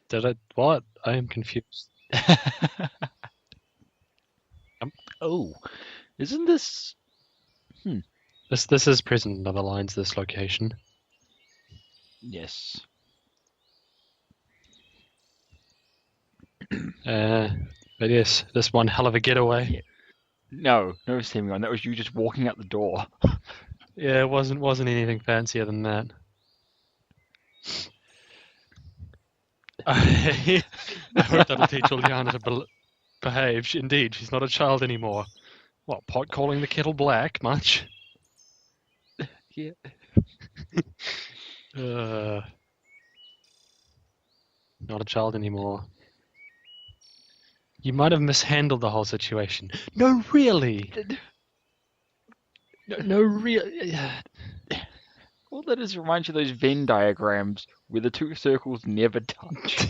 Did it? What? I am confused. Oh, isn't this? This is Prison Netherlands, this location. Yes. But yes, this one hell of a getaway. Yeah. No, Simeon. That was you just walking out the door. Yeah, it wasn't anything fancier than that. I hope that'll teach Juliana to behave. Indeed, she's not a child anymore. What, pot calling the kettle black, much? Yeah. Not a child anymore. You might have mishandled the whole situation. No, really. No, really. Well, that just reminds you of those Venn diagrams where the two circles never touch.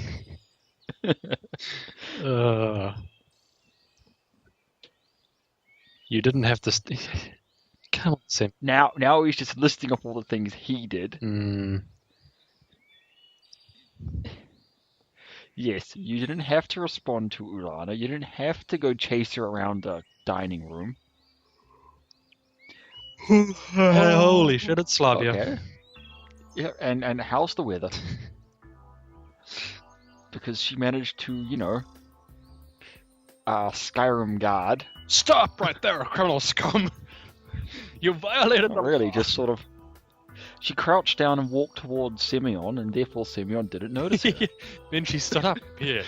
You didn't have to. Come on, Sam. Now he's just listing off all the things he did. Yes, you didn't have to respond to Ulana. You didn't have to go chase her around the dining room. Holy shit, it's Slavia. Okay. Yeah, and how's the weather? Because she managed to, Skyrim guard. Stop right there, criminal scum! You violated the Not really, law. just sort of. She crouched down and walked towards Simeon, and therefore Simeon didn't notice her. Then she stood up. Yeah.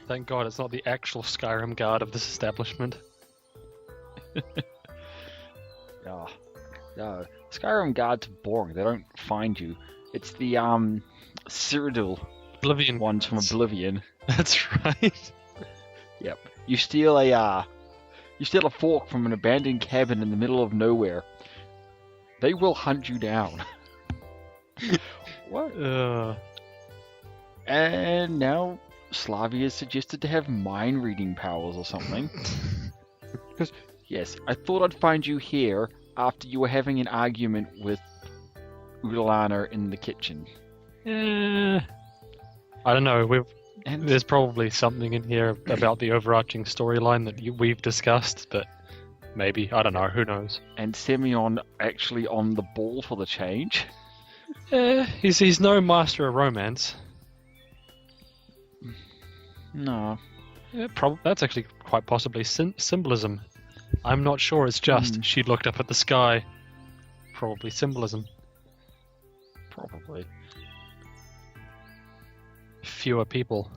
Thank God it's not the actual Skyrim guard of this establishment. No. Skyrim guards are boring. They don't find you. It's the Cyrodiil Oblivion ones from Oblivion. That's right. Yep. You steal a fork from an abandoned cabin in the middle of nowhere. They will hunt you down. What? And now Slavia is suggested to have mind reading powers or something. Because yes, I thought I'd find you here after you were having an argument with Ulana in the kitchen. I don't know. There's probably something in here about the overarching storyline that we've discussed, but maybe. I don't know. Who knows? And Simeon actually on the ball for the change. He's no master of romance. No. Yeah, that's actually quite possibly symbolism. I'm not sure it's just she looked up at the sky. Probably symbolism. Probably. Fewer people.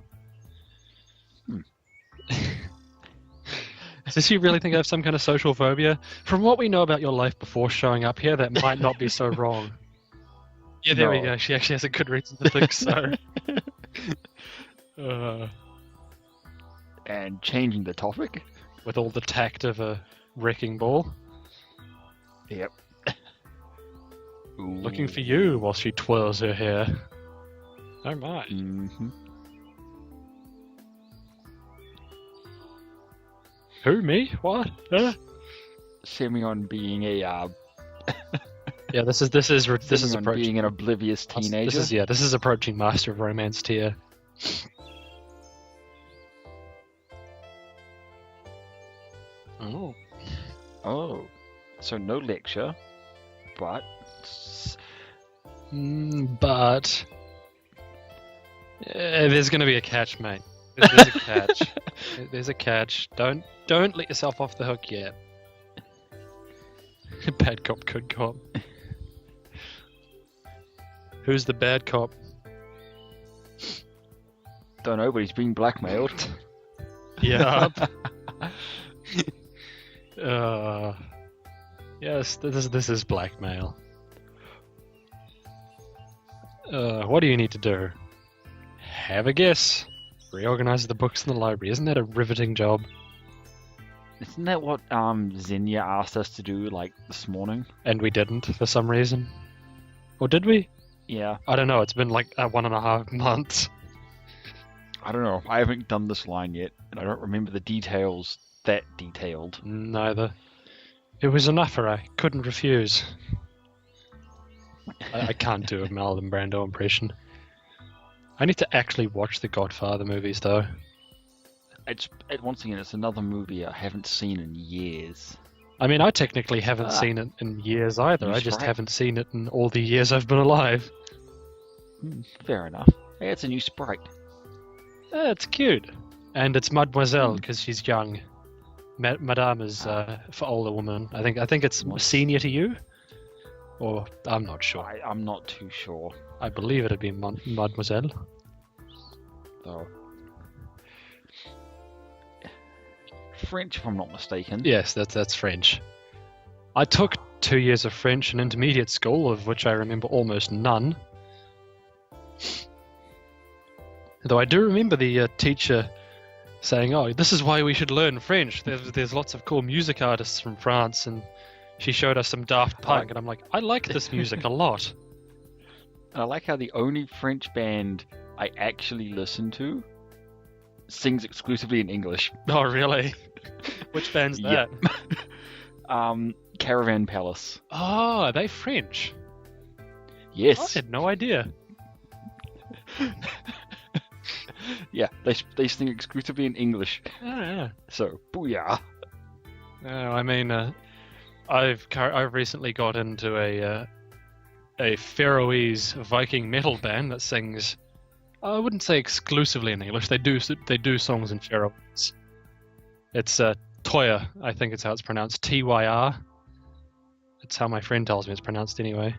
Does she really think I have some kind of social phobia? From what we know about your life before showing up here, that might not be so wrong. Yeah, there we go. She actually has a good reason to think so. And changing the topic. With all the tact of a wrecking ball. Yep. Looking for you while she twirls her hair. Oh my. Mm-hmm. Who, me? What? Simeon being a yeah, this is approaching being an oblivious teenager. This is approaching Master of Romance tier. Oh, so no lecture, but there's going to be a catch, mate. There's a catch. There's a catch. Don't let yourself off the hook yet. Bad cop, good cop. Who's the bad cop? Don't know, but he's being blackmailed. Yeah. Yes, this is blackmail. What do you need to do? Have a guess. Reorganize the books in the library. Isn't that a riveting job? Isn't that what Xenia asked us to do this morning? And we didn't for some reason. Or did we? Yeah. I don't know. It's been 1.5 months. I don't know. I haven't done this line yet, and I don't remember the details that detailed. Neither. It was enough for I couldn't refuse. I can't do a Marlon Brando impression. I need to actually watch the Godfather movies, though. Once again, it's another movie I haven't seen in years. I mean, I technically haven't seen it in years either. I just haven't seen it in all the years I've been alive. Fair enough. Hey, it's a new sprite. It's cute. And it's Mademoiselle, because she's young. Madame is for older women. I think it's senior to you? Or, I'm not sure. I'm not too sure. I believe it'd be Mademoiselle. Though. French, if I'm not mistaken. Yes, that's French. I took 2 years of French in intermediate school, of which I remember almost none. Though I do remember the teacher saying, "Oh, this is why we should learn French. There's lots of cool music artists from France," and she showed us some Daft Punk, and I'm like, I like this music a lot. And I like how the only French band I actually listen to sings exclusively in English. Oh, really? Which band's that? Caravan Palace. Oh, are they French? Yes. I had no idea. Yeah, they sing exclusively in English. Oh, yeah. So, booyah. I mean, I've recently got into a Faroese Viking metal band that sings. I wouldn't say exclusively in English. They do songs in Faroese. It's Toyr, I think it's how it's pronounced. Tyr. It's how my friend tells me it's pronounced anyway.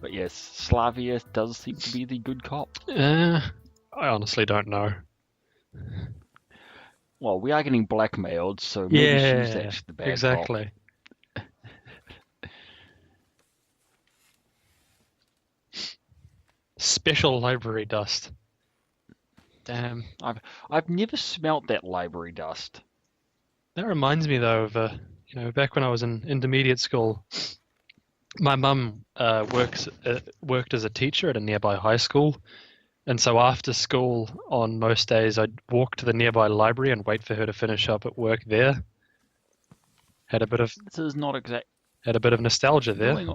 But yes, Slavia does seem to be the good cop. I honestly don't know. Well, we are getting blackmailed, so maybe she's actually the bad exactly. cop. Special library dust. Damn. I've never smelt that library dust. That reminds me though of back when I was in intermediate school. My mum worked as a teacher at a nearby high school, and so after school on most days I'd walk to the nearby library and wait for her to finish up at work there. Had a bit of nostalgia there.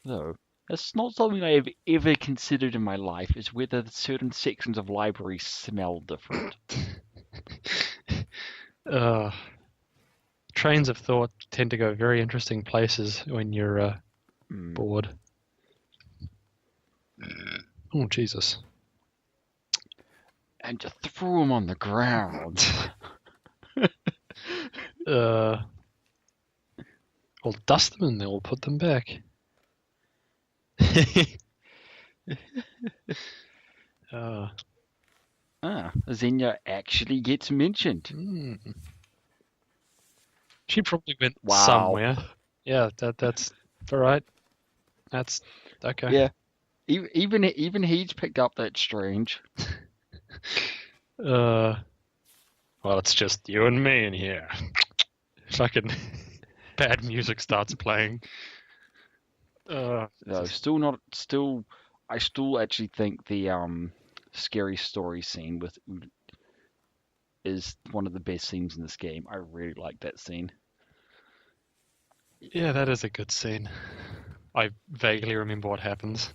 No, that's not something I have ever considered in my life, is whether certain sections of libraries smell different. Trains of thought tend to go very interesting places when you're bored. Oh, Jesus. And just threw them on the ground. We'll dust them and then we'll put them back. Xenia actually gets mentioned. She probably went somewhere. Yeah, that's all right. That's okay. Yeah, even he's picked up that strange. Well, it's just you and me in here. Fucking bad music starts playing. No, I still actually think the scary story scene with Ud is one of the best scenes in this game. I really like that scene. Yeah, that is a good scene. I vaguely remember what happens.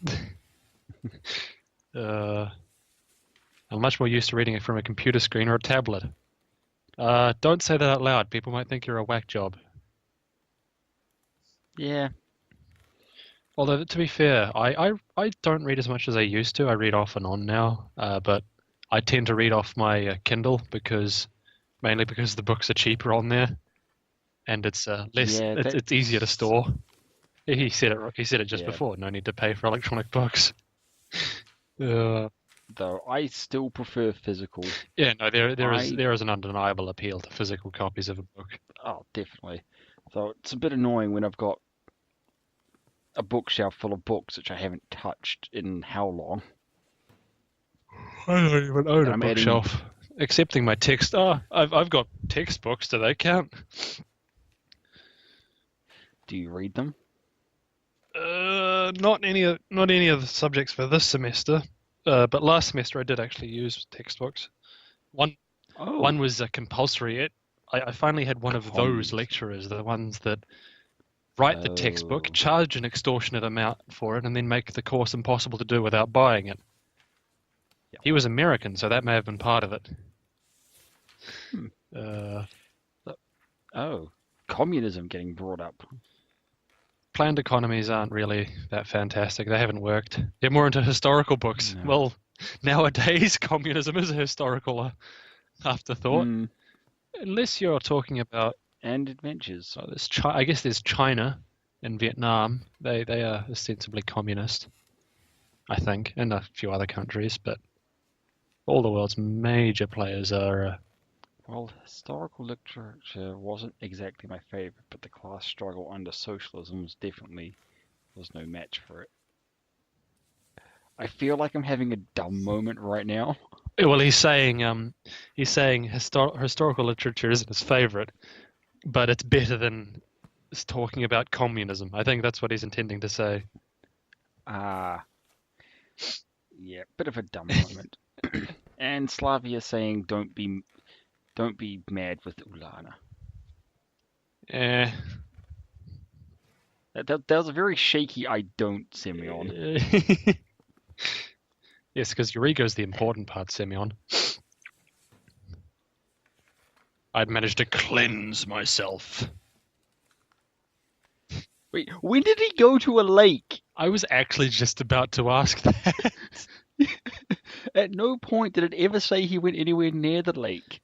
I'm much more used to reading it from a computer screen or a tablet. Don't say that out loud. People might think you're a whack job. Yeah. Although, to be fair, I don't read as much as I used to. I read off and on now, but I tend to read off my Kindle mainly because the books are cheaper on there, and it's less. It's easier to store. He said it just before. No need to pay for electronic books. Though I still prefer physical. Yeah, no, there is an undeniable appeal to physical copies of a book. Oh, definitely. So it's a bit annoying when I've got a bookshelf full of books which I haven't touched in how long. I don't even own a bookshelf, excepting my text. I've got textbooks. Do they count? Do you read them? Not any of the subjects for this semester. But last semester I did actually use textbooks. One Oh, one was compulsory. I finally had one of those communism. lecturers, the ones that write the textbook, Oh. charge an extortionate amount for it, and then make the course impossible to do without buying it. Yeah. He was American, so that may have been part of it. Hmm. Uh, Oh, communism getting brought up. Planned economies aren't really that fantastic. They haven't worked. They're more into historical books. No. Well, nowadays communism is a historical afterthought. Hmm. Unless you're talking about, And adventures. I guess there's China and Vietnam. They are ostensibly communist, I think, and a few other countries, but all the world's major players are. Well, historical literature wasn't exactly my favorite, but the class struggle under socialism was no match for it. I feel like I'm having a dumb moment right now. Well, he's saying historical literature isn't his favorite, but it's better than talking about communism. I think that's what he's intending to say. Ah, yeah, bit of a dumb moment. And Slavia saying, "Don't be mad with Ulana." Eh. That was a very shaky "I don't," Simeon. Yes, because your ego's the important part, Simeon. I'd managed to cleanse myself. Wait, when did he go to a lake? I was actually just about to ask that. At no point did it ever say he went anywhere near the lake.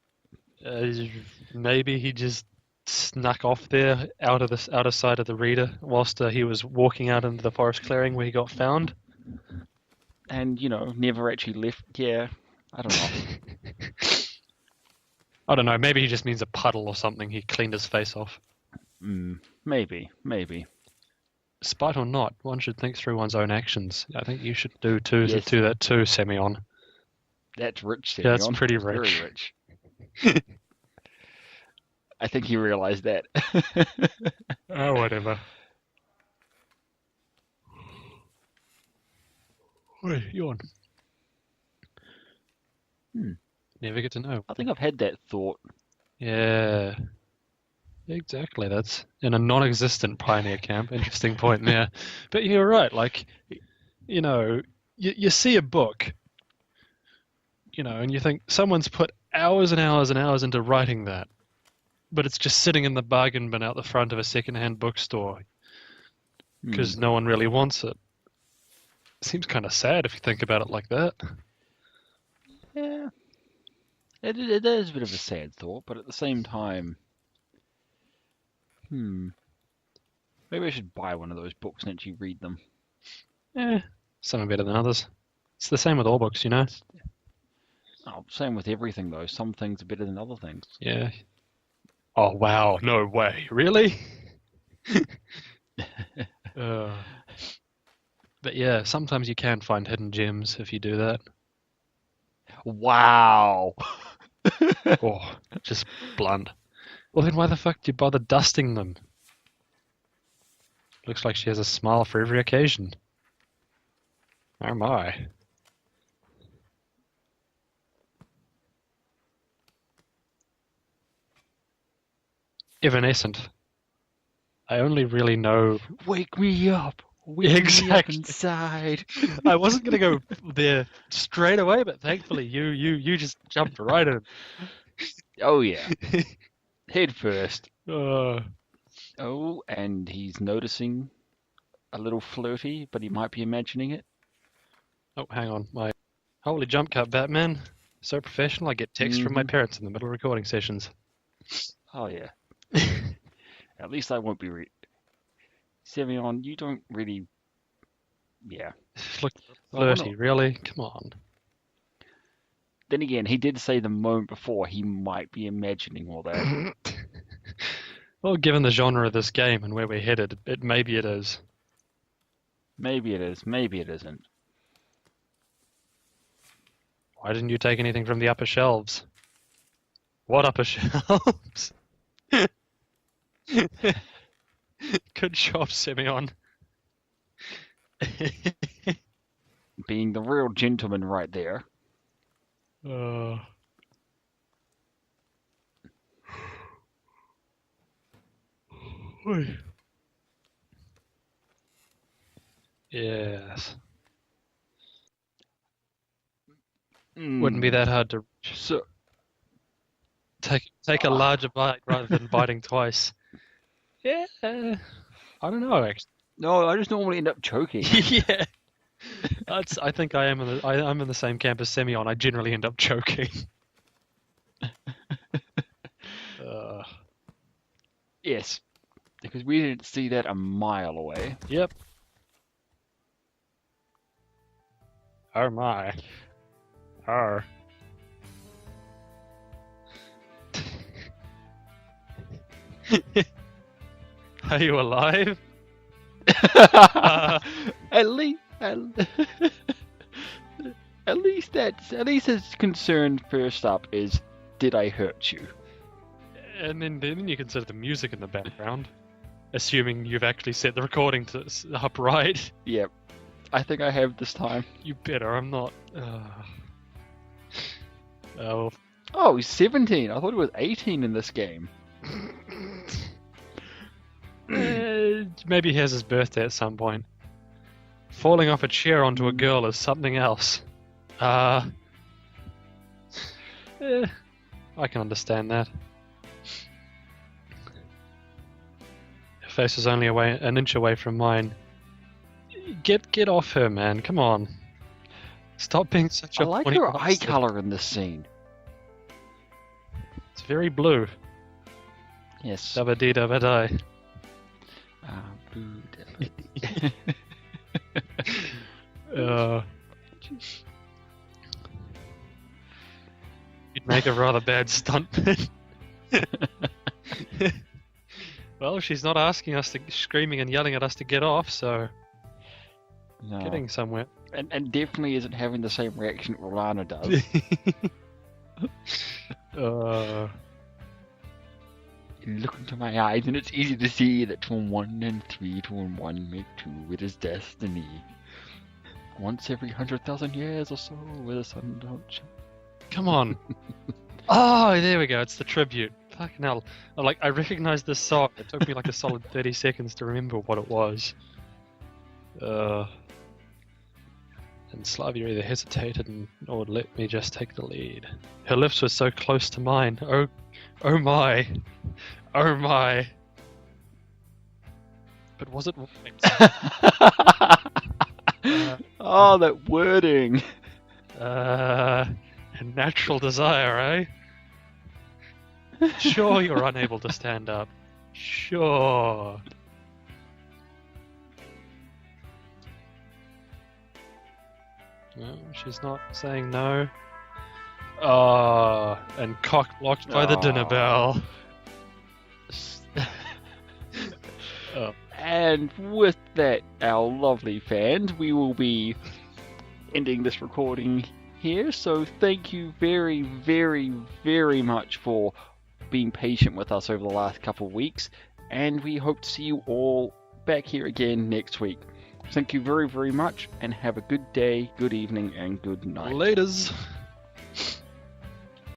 Maybe he just snuck off there out of sight of the reader whilst he was walking out into the forest clearing where he got found. And, never actually left. Yeah, I don't know. I don't know. Maybe he just means a puddle or something. He cleaned his face off. Maybe. Spite or not, one should think through one's own actions. I think you should do Yes. that too, Semyon. That's rich, Yeah, Simeon. that's pretty Very rich. rich. I think he realized that. Oh, whatever. Wait, yawn. Never get to know. I think I've had that thought. Yeah. Exactly. That's in a non-existent pioneer camp. Interesting point there. But you're right. Like, you see a book, and you think someone's put hours and hours and hours into writing that, but it's just sitting in the bargain bin out the front of a second-hand bookstore because no one really wants it. Seems kind of sad if you think about it like that. Yeah. It is a bit of a sad thought, but at the same time, maybe I should buy one of those books and actually read them. Some are better than others. It's the same with all books, Oh, same with everything though. Some things are better than other things. Yeah. Oh, wow. No way. Really? But yeah, sometimes you can find hidden gems if you do that. Wow. Oh, just blunt. Well, then why the fuck do you bother dusting them? Looks like she has a smile for every occasion. Oh my. Evanescent. I only really know. Wake me up. Wake me up Exactly. inside. I wasn't gonna go there straight away, but thankfully you just jumped right in. Oh yeah. Head first. Uh, Oh, and he's noticing a little flirty, but he might be imagining it. Oh, hang on. My holy jump cut, Batman. So professional. I get texts from my parents in the middle of recording sessions. Oh yeah. At least I won't be Simeon, you don't really. Yeah. Look Well, flirty, really? Come on. Then again, he did say the moment before he might be imagining all that. Well, given the genre of this game and where we're headed, maybe it is. Maybe it is, maybe it isn't. Why didn't you take anything from the upper shelves? What upper shelves? Good job, Simeon. being the real gentleman right there. Uh, Oi. Yes. Wouldn't be that hard to So, take a larger bite rather than biting twice. Yeah. I don't know, actually. no, I just normally end up choking. Yeah. I think I'm in the same camp as Semyon. I generally end up choking. Yes, because we didn't see that a mile away. Yep. Oh my. Arr. Are you alive? At least, at least his concern first up is, did I hurt you? And then you consider the music in the background, assuming you've actually set the recording to up right. Yep, I think I have this time. You better. I'm not. Oh. Oh, he's 17. I thought he was 18 in this game. Maybe he has his birthday at some point. Falling off a chair onto a girl is something else. I can understand that. Her face is only an inch away from mine. Get off her, man. Come on. Stop being such a. I like her eye color in this scene. It's very blue. Yes. Dabba-dee, dabba-die. Blue You'd make a rather bad stuntman. Well, she's not asking us to, screaming and yelling at us to get off, so No. getting somewhere. And definitely isn't having the same reaction Rolana does. You look into my eyes and it's easy to see that 2 and 1 and 3, 2 and 1 make 2. It is destiny. Once every 100,000 years or so, where the sun don't shine. Come on. Oh, there we go. It's the tribute. Fucking hell. I recognized this song. It took me like a solid 30 seconds to remember what it was. And Slavia either hesitated or let me just take the lead. Her lips were so close to mine. Oh my. Oh my. But was it right? Oh, that wording. A natural desire, eh? Sure, you're unable to stand up. Sure. No, she's not saying no. And cock blocked by the dinner bell. And with that, our lovely fans, we will be ending this recording here. So thank you very, very, very much for being patient with us over the last couple of weeks. And we hope to see you all back here again next week. Thank you very, very much, and have a good day, good evening, and good night. Laters.